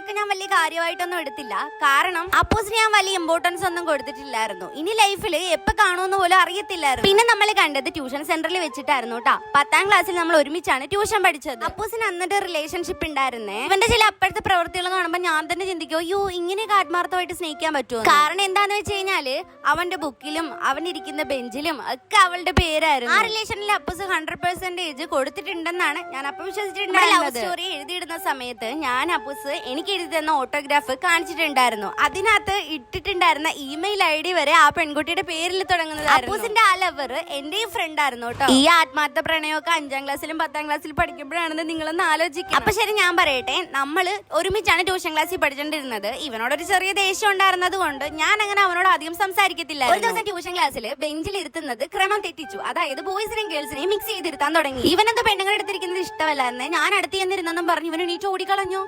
ഇതൊക്കെ ഞാൻ വലിയ കാര്യമായിട്ടൊന്നും എടുത്തില്ല. കാരണം അപ്പൂസിന് ഞാൻ വലിയ ഇമ്പോർട്ടൻസ് ഒന്നും കൊടുത്തിട്ടില്ലായിരുന്നു. ഇനി ലൈഫിൽ എപ്പോ കാണുമെന്ന് പോലും അറിയത്തില്ലായിരുന്നു. പിന്നെ നമ്മൾ കണ്ടത് ട്യൂഷൻ സെന്ററിൽ വെച്ചിട്ടായിരുന്നു കേട്ടാ. 10ാം ക്ലാസ്സിൽ നമ്മൾ ഒരുമിച്ചാണ് ട്യൂഷൻ പഠിച്ചത്. അപ്പൂസിന് അന്നിട്ട് റിലേഷൻഷിപ്പ് ഉണ്ടായിരുന്നേ. ഇവന്റെ ചില അപ്പോഴത്തെ പ്രവൃത്തികൾ കാണുമ്പോൾ ഞാൻ തന്നെ ചിന്തിക്കും, അയ്യോ ഇങ്ങനെയൊക്കെ ആത്മാർത്ഥമായിട്ട് സ്നേഹിക്കാൻ പറ്റുമോ. കാരണം എന്താന്ന് വെച്ച് കഴിഞ്ഞാല് അവന്റെ ബുക്കിലും അവനിരിക്കുന്ന ബെഞ്ചിലും ഒക്കെ അവളുടെ പേരായിരുന്നു. ആ റിലേഷനിൽ അപ്പൂസ് 100% കൊടുത്തിട്ടുണ്ടെന്നാണ് ഞാൻ അപ്പൊ വിശ്വസിച്ചിട്ടുണ്ടായിരുന്നത്. ലവ് സ്റ്റോറി എഴുതിയിടുന്ന സമയത്ത് ഞാൻ അപ്പൂസ് എനിക്ക് എഴുതി തന്ന ഓട്ടോഗ്രാഫ് കാണിച്ചിട്ടുണ്ടായിരുന്നു. അതിനകത്ത് ഇട്ടിട്ടുണ്ടായിരുന്ന ഇമെയിൽ ID വരെ ആ പെൺകുട്ടിയുടെ പേരിൽ തുടങ്ങുന്നത്. അപ്പൂസിന്റെ ആ ലവർ എന്റെ ഫ്രണ്ട് ആയിരുന്നു കേട്ടോ. ഈ ആത്മാർത്ഥ പ്രണയമൊക്കെ 5ാം ക്ലാസ്സിലും 10ാം ക്ലാസ്സിലും പഠിക്കുമ്പോഴാണെന്ന് നിങ്ങളൊന്ന് ആലോചിക്കുക. അപ്പൊ ശരി, ഞാൻ പറയട്ടെ, നമ്മള് ഒരുമിച്ചാണ് ട്യൂഷൻ ക്ലാസ്സിൽ പഠിച്ചോണ്ടിരുന്നത്. ഇവനോടൊരു ചെറിയ ദേഷ്യം ഉണ്ടായിരുന്നത് കൊണ്ട് ഞാൻ അങ്ങനെ അവനോട് അധികം സംസാരിക്കത്തില്ല. ഒരു ദിവസം ട്യൂഷൻ ക്ലാസ്സിൽ ബെഞ്ചിൽ ഇരുത്തുന്നത് ക്രമം തെറ്റിച്ചു. അതായത് ബോയ്സിനെയും ഗേൾസിനെയും മിക്സ് ചെയ്തിരുത്താൻ തുടങ്ങി. ഇവനെന്തോ പെണ്ണുങ്ങളെ എടുത്തിരിക്കുന്നത് ഇഷ്ടമല്ലായിരുന്നേ. ഞാൻ അടുത്ത് ചെന്നിരുന്നെന്നും പറഞ്ഞു ഇവന് എണീറ്റ് ഓടിക്കളഞ്ഞു.